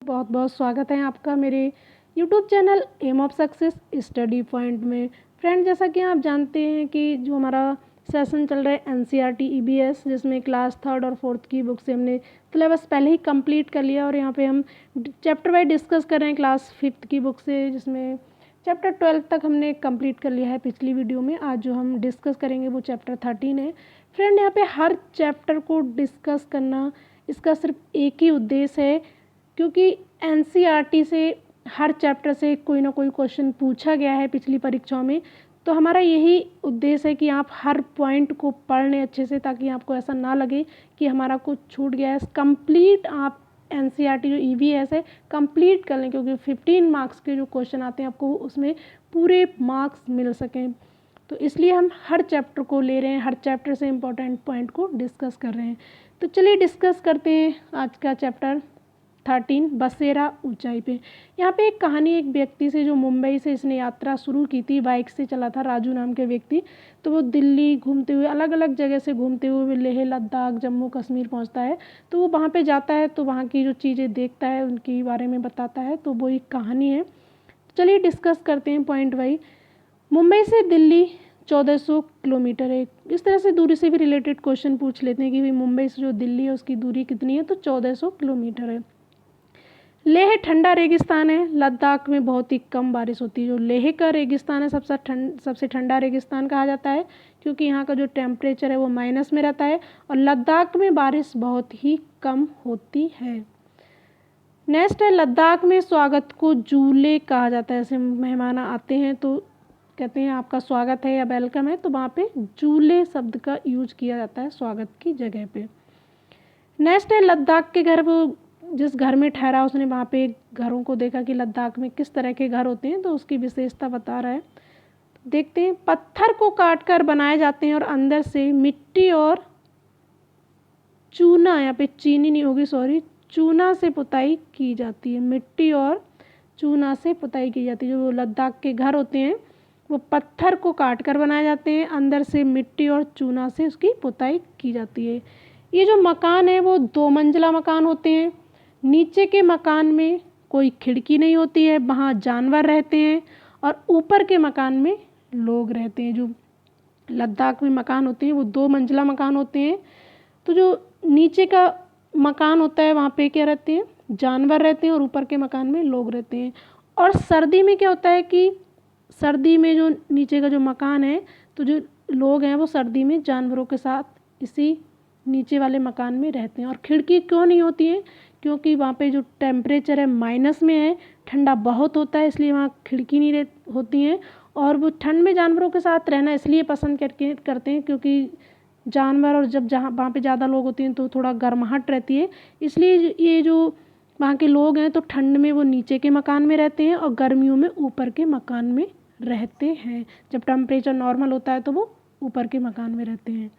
बहुत बहुत स्वागत है आपका मेरे YouTube channel aim of success study point में। फ्रेंड, जैसा कि आप जानते हैं कि जो हमारा सेशन चल रहा है NCERT EBS, जिसमें क्लास 3rd और 4th की बुक से हमने सिलेबस पहले ही कंप्लीट कर लिया और यहाँ पे हम चैप्टर वाइज डिस्कस कर रहे हैं क्लास 5th की बुक से, जिसमें चैप्टर 12 तक हमने कंप्लीट कर लिया है पिछली वीडियो में। आज जो हम डिस्कस करेंगे वो चैप्टर 13 है। फ्रेंड, यहाँ पे हर चैप्टर को डिस्कस करना इसका सिर्फ एक ही उद्देश्य है, क्योंकि NCERT से हर चैप्टर से कोई ना कोई क्वेश्चन पूछा गया है पिछली परीक्षाओं में। तो हमारा यही उद्देश्य है कि आप हर पॉइंट को पढ़ लें अच्छे से, ताकि आपको ऐसा ना लगे कि हमारा कुछ छूट गया है। कंप्लीट आप NCERT जो EVS है कंप्लीट कर लें, क्योंकि 15 मार्क्स के जो क्वेश्चन आते हैं आपको उसमें पूरे मार्क्स मिल सकें। तो इसलिए हम हर चैप्टर को ले रहे हैं, हर चैप्टर से इम्पोर्टेंट पॉइंट को डिस्कस कर रहे हैं। तो चलिए डिस्कस करते हैं आज का चैप्टर 13, बसेरा ऊंचाई पे। यहाँ पे एक कहानी एक व्यक्ति से, जो मुंबई से इसने यात्रा शुरू की थी, बाइक से चला था, राजू नाम के व्यक्ति। तो वो दिल्ली घूमते हुए, अलग अलग जगह से घूमते हुए लेह लद्दाख जम्मू कश्मीर पहुँचता है। तो वो वहाँ पे जाता है, तो वहाँ की जो चीज़ें देखता है उनके बारे में बताता है। तो वो एक कहानी है। चलिए डिस्कस करते हैं पॉइंट वाइज। मुंबई से दिल्ली 1400 किलोमीटर है। इस तरह से दूरी से भी रिलेटेड क्वेश्चन पूछ लेते हैं कि भाई मुंबई से जो दिल्ली है उसकी दूरी कितनी है, तो 1400 किलोमीटर है। लेह ठंडा रेगिस्तान है, लद्दाख में बहुत ही कम बारिश होती है। जो लेह का रेगिस्तान है सबसे ठंडा रेगिस्तान कहा जाता है, क्योंकि यहाँ का जो टेम्परेचर है वो माइनस में रहता है, और लद्दाख में बारिश बहुत ही कम होती है। नेक्स्ट है, लद्दाख में स्वागत को जूले कहा जाता है। ऐसे मेहमान आते हैं तो कहते हैं आपका स्वागत है या वेलकम है, तो वहाँ पे जूले शब्द का यूज किया जाता है स्वागत की जगह पे। नेक्स्ट है, लद्दाख के घर। वो जिस घर में ठहरा उसने वहाँ पे घरों को देखा कि लद्दाख में किस तरह के घर होते हैं, तो उसकी विशेषता बता रहा है। देखते हैं, पत्थर को काट कर बनाए जाते हैं और अंदर से मिट्टी और चूना, यहाँ पे चीनी नहीं होगी सॉरी, चूना से पुताई की जाती है। मिट्टी और चूना से पुताई की जाती है। जो लद्दाख के घर होते हैं वो पत्थर को काट कर बनाए जाते हैं, अंदर से मिट्टी और चूना से उसकी पुताई की जाती है। ये जो मकान है वो 2 मंजिला मकान होते हैं। नीचे के मकान में कोई खिड़की नहीं होती है, वहाँ जानवर रहते हैं, और ऊपर के मकान में लोग रहते हैं। जो लद्दाख में मकान होते हैं वो 2 मंजिला मकान होते हैं। तो जो नीचे का मकान होता है वहाँ पे क्या रहते हैं, जानवर रहते हैं, और ऊपर के मकान में लोग रहते हैं। और सर्दी में क्या होता है कि सर्दी में जो नीचे का जो मकान है, तो जो लोग हैं वो सर्दी में जानवरों के साथ इसी नीचे वाले मकान में रहते हैं। और खिड़की क्यों नहीं होती है, क्योंकि वहाँ पे जो टेम्परेचर है माइनस में है, ठंडा बहुत होता है, इसलिए वहाँ खिड़की नहीं होती हैं। और वो ठंड में जानवरों के साथ रहना इसलिए पसंद करते हैं, क्योंकि जानवर और जब जहाँ वहाँ पे ज़्यादा लोग होते हैं तो थोड़ा गर्माहट रहती है। इसलिए ये जो वहाँ के लोग हैं तो ठंड में वो नीचे के मकान में रहते हैं, और गर्मियों में ऊपर के मकान में रहते हैं। जब टेम्परेचर नॉर्मल होता है तो वो ऊपर के मकान में रहते हैं।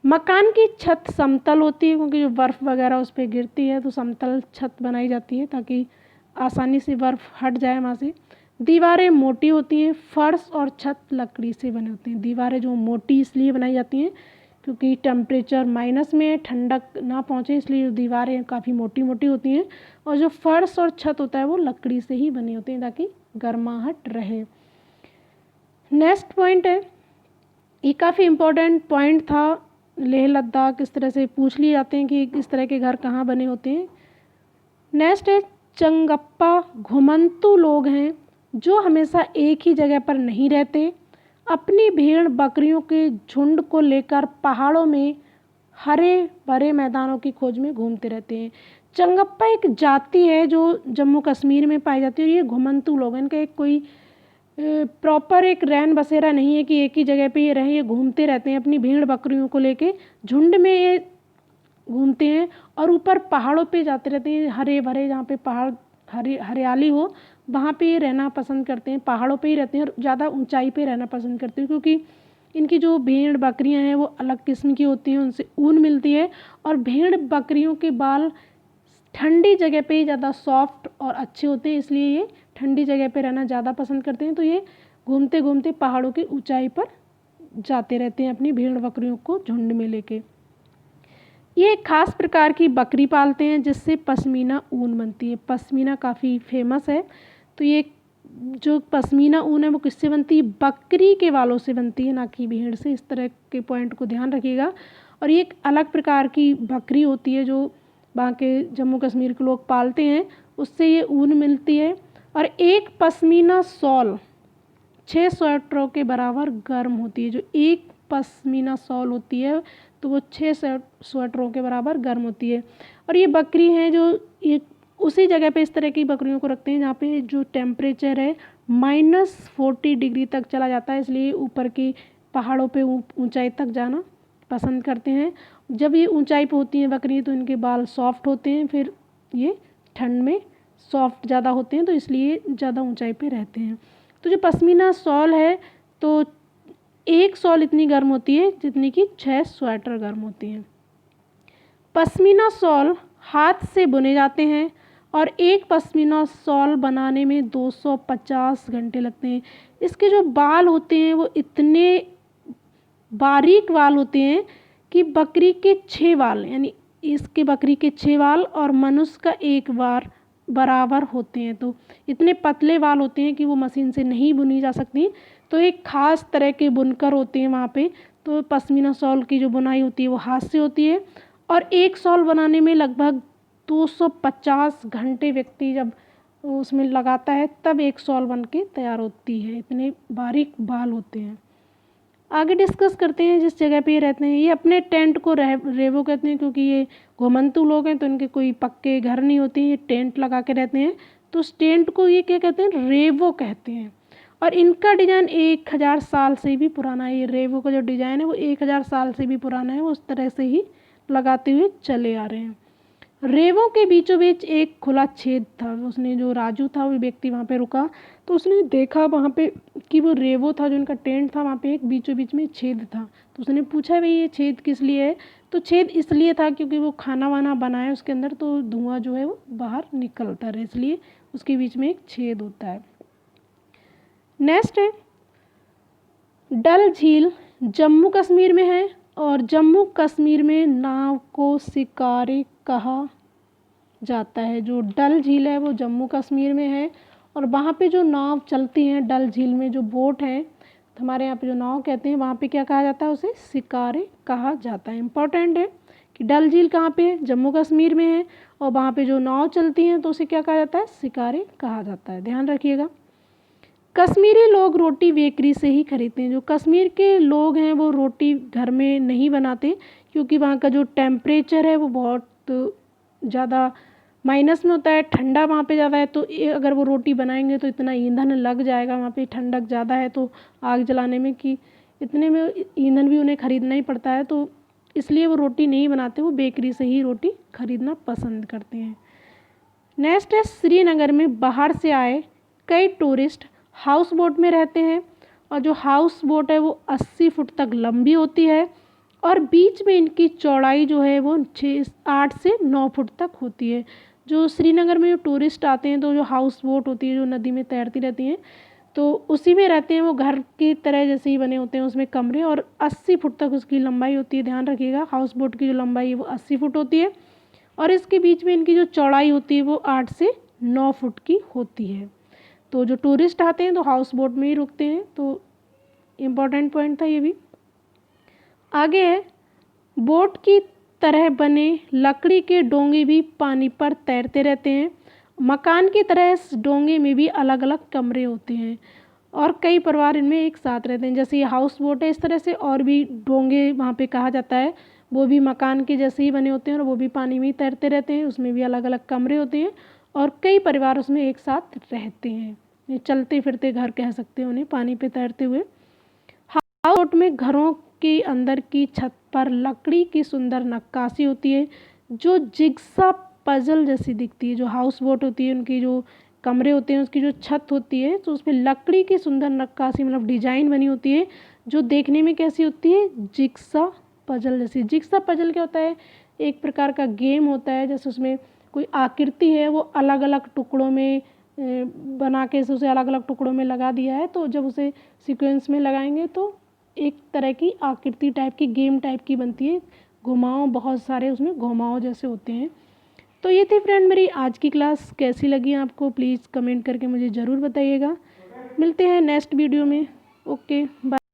मकान की छत समतल होती है, क्योंकि जो बर्फ़ वगैरह उस पर गिरती है तो समतल छत बनाई जाती है ताकि आसानी से बर्फ़ हट जाए वहाँ से। दीवारें मोटी होती हैं। फर्श और छत लकड़ी से बने होते हैं। दीवारें जो मोटी इसलिए बनाई जाती हैं क्योंकि टेम्परेचर माइनस में है, ठंडक ना पहुँचे, इसलिए दीवारें काफ़ी मोटी मोटी होती हैं। और जो फर्श और छत होता है वो लकड़ी से ही बने होते हैं ताकि गर्माहट रहे। नेक्स्ट पॉइंट है, ये काफ़ी इम्पोर्टेंट पॉइंट था। लेह लद्दाख इस तरह से पूछ लिए जाते हैं कि इस तरह के घर कहाँ बने होते हैं। नेक्स्ट है, चंगप्पा घुमंतू लोग हैं जो हमेशा एक ही जगह पर नहीं रहते। अपनी भेड़ बकरियों के झुंड को लेकर पहाड़ों में हरे भरे मैदानों की खोज में घूमते रहते हैं। चंगप्पा एक जाति है जो जम्मू कश्मीर में पाई जाती है, और ये घुमंतू लोग हैं। इनका एक कोई प्रॉपर एक रैन बसेरा नहीं है कि एक ही जगह पे ये रहें, ये घूमते रहते हैं अपनी भेड़ बकरियों को लेके, झुंड में ये घूमते हैं और ऊपर पहाड़ों पे जाते रहते हैं। हरे भरे जहाँ पे पहाड़ हरियाली हो वहाँ पे ये रहना पसंद करते हैं, पहाड़ों पे ही रहते हैं, और ज़्यादा ऊंचाई पे रहना पसंद करते हैं, क्योंकि इनकी जो भेड़ बकरियाँ हैं वो अलग किस्म की होती हैं, उनसे ऊन मिलती है, और भेड़ बकरियों के बाल ठंडी जगह पे ही ज़्यादा सॉफ्ट और अच्छे होते हैं, इसलिए ये ठंडी जगह पे रहना ज़्यादा पसंद करते हैं। तो ये घूमते घूमते पहाड़ों की ऊंचाई पर जाते रहते हैं अपनी भेड़ बकरियों को झुंड में लेके। ये एक खास प्रकार की बकरी पालते हैं जिससे पश्मीना ऊन बनती है। पश्मीना काफ़ी फेमस है। तो ये जो पश्मीना ऊन है वो किससे बनती है? बकरी के बालों से बनती है, ना कि भेड़ से। इस तरह के पॉइंट को ध्यान रखिएगा। और ये एक अलग प्रकार की बकरी होती है जो वहाँ के जम्मू कश्मीर के लोग पालते हैं, उससे ये ऊन मिलती है। और एक पश्मीना शॉल 6 स्वेटरों के बराबर गर्म होती है। जो एक पश्मीना शॉल होती है तो वो 6 स्वेटरों के बराबर गर्म होती है। और ये बकरी हैं जो ये उसी जगह पे इस तरह की बकरियों को रखते हैं जहाँ पे जो टेम्परेचर है -40 डिग्री तक चला जाता है, इसलिए ऊपर की पहाड़ों पे ऊंचाई तक जाना पसंद करते हैं। जब ये ऊंचाई पे होती हैं बकरी तो इनके बाल सॉफ्ट होते हैं, फिर ये ठंड में सॉफ्ट ज़्यादा होते हैं तो इसलिए ज़्यादा ऊंचाई पे रहते हैं। तो जो पश्मीना शॉल है तो एक शॉल इतनी गर्म होती है जितनी कि 6 स्वेटर गर्म होती हैं। पश्मीना शॉल हाथ से बुने जाते हैं और एक पश्मीना शॉल बनाने में 250 घंटे लगते हैं। इसके जो बाल होते हैं वो इतने बारीक बाल होते हैं कि बकरी के 6 बाल, यानी इसके बकरी के 6 बाल और मनुष्य का 1 बार बराबर होते हैं। तो इतने पतले बाल होते हैं कि वो मशीन से नहीं बुनी जा सकती। तो एक ख़ास तरह के बुनकर होते हैं वहाँ पे। तो पश्मीना शॉल की जो बुनाई होती है वो हाथ से होती है और एक शॉल बनाने में लगभग 250 घंटे व्यक्ति जब उसमें लगाता है तब एक शॉल बन के तैयार होती है। इतने बारीक बाल होते हैं। आगे डिस्कस करते हैं जिस जगह पे ये रहते हैं। ये अपने टेंट को रेवो कहते हैं क्योंकि ये घुमंतू लोग हैं तो इनके कोई पक्के घर नहीं होते हैं, ये टेंट लगा के रहते हैं। तो उस टेंट को ये क्या कहते हैं? रेवो कहते हैं। और इनका डिज़ाइन 1000 साल से भी पुराना है। ये रेवो का जो डिज़ाइन है वो 1000 साल से भी पुराना है, वो उस तरह से ही लगाते हुए चले आ रहे हैं। रेवों के बीचों बीच एक खुला छेद था। उसने जो राजू था वो व्यक्ति वहाँ पे रुका तो उसने देखा वहाँ पे कि वो रेवो था जो उनका टेंट था, वहाँ पे एक बीचों बीच में छेद था। तो उसने पूछा भाई ये छेद किस लिए है? तो छेद इसलिए था क्योंकि वो खाना वाना बनाए उसके अंदर तो धुआं जो है वो बाहर निकलता रहे, इसलिए उसके बीच में एक छेद होता है। नेक्स्ट है डल झील जम्मू कश्मीर में है और जम्मू कश्मीर में नाव को शिकारे कहा जाता है। जो डल झील है वो जम्मू कश्मीर में है और वहाँ पे जो नाव चलती हैं डल झील में जो बोट हैं, हमारे यहाँ पे जो नाव कहते हैं वहाँ पे क्या कहा जाता है? उसे शिकारे कहा जाता है। इम्पॉर्टेंट है कि डल झील कहाँ पे है? जम्मू कश्मीर में है और वहाँ पे जो नाव चलती हैं तो उसे क्या कहा जाता है? शिकारे कहा जाता है। ध्यान रखिएगा। कश्मीरी लोग रोटी बेकरी से ही खरीदते हैं। जो कश्मीर के लोग हैं वो रोटी घर में नहीं बनाते क्योंकि वहाँ का जो टेम्परेचर है वो बहुत ज़्यादा माइनस में होता है, ठंडा वहाँ पे ज़्यादा है। तो अगर वो रोटी बनाएंगे तो इतना ईंधन लग जाएगा, वहाँ पे ठंडक ज़्यादा है तो आग जलाने में कि इतने में ईंधन भी उन्हें ख़रीदना ही पड़ता है, तो इसलिए वो रोटी नहीं बनाते, वो बेकरी से ही रोटी ख़रीदना पसंद करते हैं। नेक्स्ट है श्रीनगर में बाहर से आए कई टूरिस्ट हाउस बोट में रहते हैं और जो हाउस बोट है वो 80 फुट तक लंबी होती है और बीच में इनकी चौड़ाई जो है वो 8 से 9 फुट तक होती है। जो श्रीनगर में जो टूरिस्ट आते हैं तो जो हाउस बोट होती है जो नदी में तैरती रहती हैं तो उसी में रहते हैं। वो घर की तरह जैसे ही बने होते हैं, उसमें कमरे और 80 फुट तक उसकी लंबाई होती है। ध्यान रखिएगा, हाउस बोट की जो लंबाई है वो 80 फुट होती है और इसके बीच में इनकी जो चौड़ाई होती है वो 8 से 9 फुट की होती है। तो जो टूरिस्ट आते हैं तो हाउस बोट में ही रुकते हैं, तो इम्पॉर्टेंट पॉइंट था ये भी। आगे है बोट की तरह बने लकड़ी के डोंगे भी पानी पर तैरते रहते हैं। मकान की तरह इस डोंगे में भी अलग अलग कमरे होते हैं और कई परिवार इनमें एक साथ रहते हैं। जैसे ये हाउस बोट है इस तरह से और भी डोंगे वहाँ पे कहा जाता है, वो भी मकान के जैसे ही बने होते हैं और वो भी पानी में ही तैरते रहते हैं। उसमें भी अलग अलग कमरे होते हैं और कई परिवार उसमें एक साथ रहते हैं। ये चलते फिरते घर कह सकते हैं उन्हें, पानी पे तैरते हुए। हाउस बोट में घरों के अंदर की छत पर लकड़ी की सुंदर नक्काशी होती है जो जिग्सा पजल जैसी दिखती है। जो हाउस बोट होती है उनकी जो कमरे होते हैं उसकी जो छत होती है तो उसमें लकड़ी की सुंदर नक्काशी मतलब डिजाइन बनी होती है जो देखने में कैसी होती है? जिग्सा पजल जैसी। जिग्सा पजल क्या होता है? एक प्रकार का गेम होता है, जैसे उसमें कोई आकृति है वो अलग अलग टुकड़ों में बना के उसे अलग अलग टुकड़ों में लगा दिया है, तो जब उसे सीक्वेंस में लगाएंगे तो एक तरह की आकृति टाइप की गेम टाइप की बनती है। घुमाव बहुत सारे उसमें घुमाव जैसे होते हैं। तो ये थी फ्रेंड मेरी आज की क्लास। कैसी लगी आपको प्लीज़ कमेंट करके मुझे ज़रूर बताइएगा। मिलते हैं नेक्स्ट वीडियो में। Okay bye.